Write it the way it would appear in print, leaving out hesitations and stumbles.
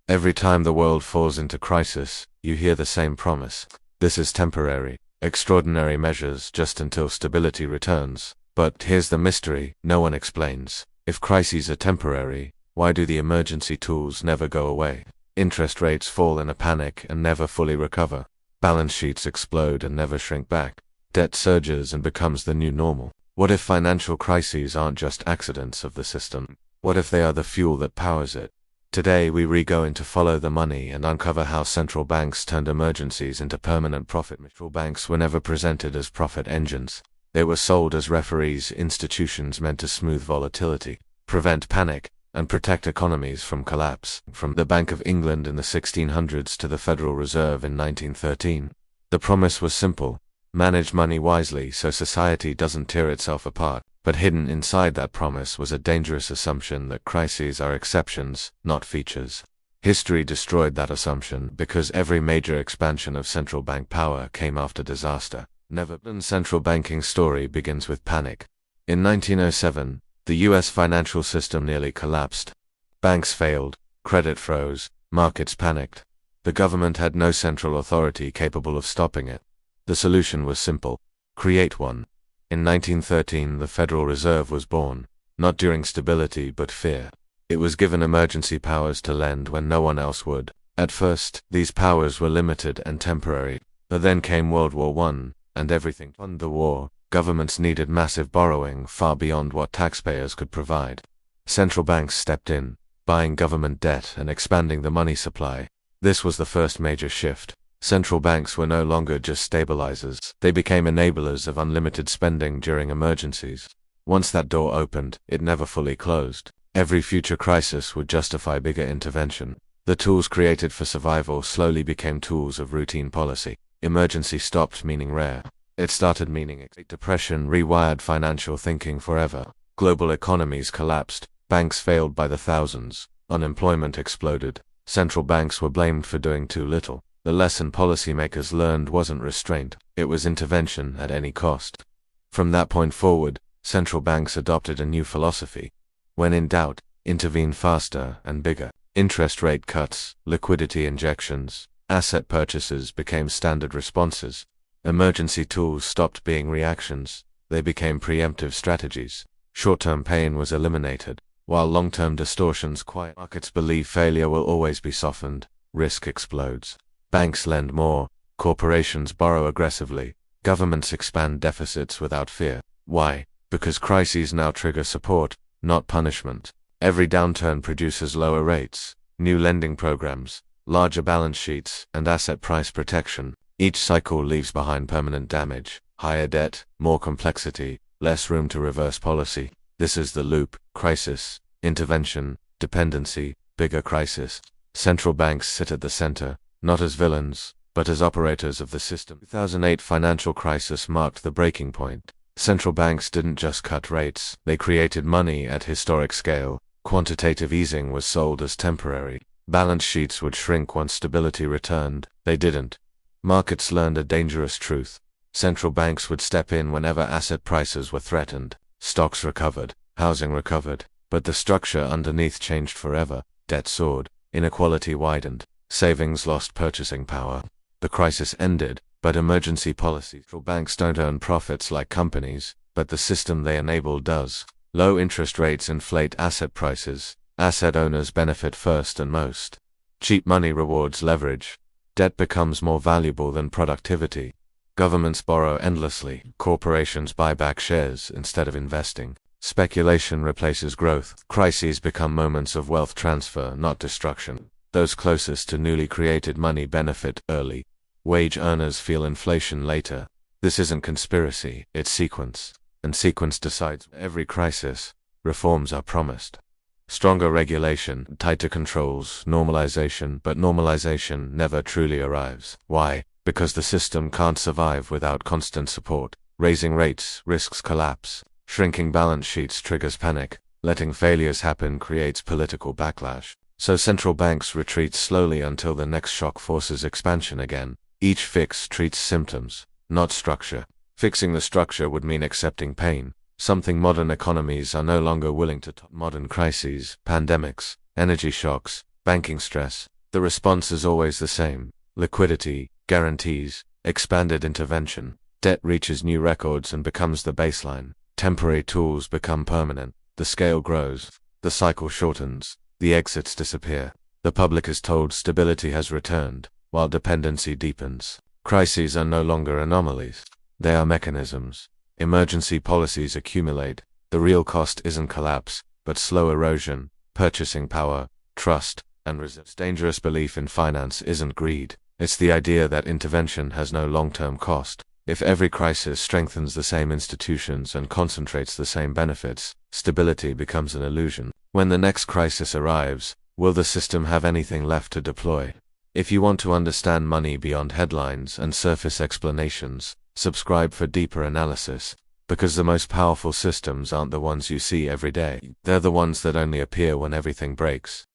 Every time the world falls into crisis, you hear the same promise. This is temporary, extraordinary measures just until stability returns. But here's the mystery, no one explains. If crises are temporary, why do the emergency tools never go away? Interest rates fall in a panic and never fully recover. Balance sheets explode and never shrink back. Debt surges and becomes the new normal. What if financial crises aren't just accidents of the system? What if they are the fuel that powers it? Today we go into Follow the Money and uncover how central banks turned emergencies into permanent profit. Central banks were never presented as profit engines. They were sold as referees, institutions meant to smooth volatility, prevent panic, and protect economies from collapse. From the Bank of England in the 1600s to the Federal Reserve in 1913, the promise was simple: manage money wisely so society doesn't tear itself apart. But hidden inside that promise was a dangerous assumption that crises are exceptions, not features. History destroyed that assumption because every major expansion of central bank power came after disaster. Never been central banking story begins with panic. In 1907, the US financial system nearly collapsed. Banks failed, credit froze, markets panicked. The government had no central authority capable of stopping it. The solution was simple: create one. In 1913, the Federal Reserve was born, not during stability but fear. It was given emergency powers to lend when no one else would. At first, these powers were limited and temporary. But then came World War I, and everything to fund the war. Governments needed massive borrowing far beyond what taxpayers could provide. Central banks stepped in, buying government debt and expanding the money supply. This was the first major shift. Central banks were no longer just stabilizers. They became enablers of unlimited spending during emergencies. Once that door opened, it never fully closed. Every future crisis would justify bigger intervention. The tools created for survival slowly became tools of routine policy. Emergency stopped meaning rare. It started meaning depression rewired financial thinking forever. Global economies collapsed. Banks failed by the thousands. Unemployment exploded. Central banks were blamed for doing too little. The lesson policymakers learned wasn't restraint, it was intervention at any cost. From that point forward, central banks adopted a new philosophy. When in doubt, intervene faster and bigger. Interest rate cuts, liquidity injections, asset purchases became standard responses. Emergency tools stopped being reactions, they became preemptive strategies. Short-term pain was eliminated, while long-term distortions quiet. Markets believe failure will always be softened, risk explodes. Banks lend more, corporations borrow aggressively, governments expand deficits without fear. Why? Because crises now trigger support, not punishment. Every downturn produces lower rates, new lending programs, larger balance sheets, and asset price protection. Each cycle leaves behind permanent damage: higher debt, more complexity, less room to reverse policy. This is the loop: crisis, intervention, dependency, bigger crisis. Central banks sit at the center, not as villains, but as operators of the system. The 2008 financial crisis marked the breaking point. Central banks didn't just cut rates, they created money at historic scale. Quantitative easing was sold as temporary. Balance sheets would shrink once stability returned. They didn't. Markets learned a dangerous truth. Central banks would step in whenever asset prices were threatened. Stocks recovered, housing recovered, but the structure underneath changed forever. Debt soared, inequality widened. Savings lost purchasing power. The crisis ended, but emergency policies. Central banks don't earn profits like companies, but the system they enable does. Low interest rates inflate asset prices. Asset owners benefit first and most. Cheap money rewards leverage. Debt becomes more valuable than productivity. Governments borrow endlessly. Corporations buy back shares instead of investing. Speculation replaces growth. Crises become moments of wealth transfer, not destruction. Those closest to newly created money benefit early. Wage earners feel inflation later. This isn't conspiracy, it's sequence. And sequence decides every crisis. Reforms are promised. Stronger regulation, tighter controls, normalization, but normalization never truly arrives. Why? Because the system can't survive without constant support. Raising rates risks collapse. Shrinking balance sheets triggers panic. Letting failures happen creates political backlash. So central banks retreat slowly until the next shock forces expansion again. Each fix treats symptoms, not structure. Fixing the structure would mean accepting pain, something modern economies are no longer willing to. Modern crises, pandemics, energy shocks, banking stress, The response is always the same: liquidity, guarantees, expanded intervention. Debt reaches new records and becomes the baseline. Temporary tools become permanent. The scale grows. The cycle shortens. The exits disappear. The public is told stability has returned, while dependency deepens. Crises are no longer anomalies. They are mechanisms. Emergency policies accumulate. The real cost isn't collapse, but slow erosion, purchasing power, trust, and resistance. Dangerous belief in finance isn't greed. It's the idea that intervention has no long-term cost. If every crisis strengthens the same institutions and concentrates the same benefits, stability becomes an illusion. When the next crisis arrives, will the system have anything left to deploy? If you want to understand money beyond headlines and surface explanations, subscribe for deeper analysis, because the most powerful systems aren't the ones you see every day. They're the ones that only appear when everything breaks.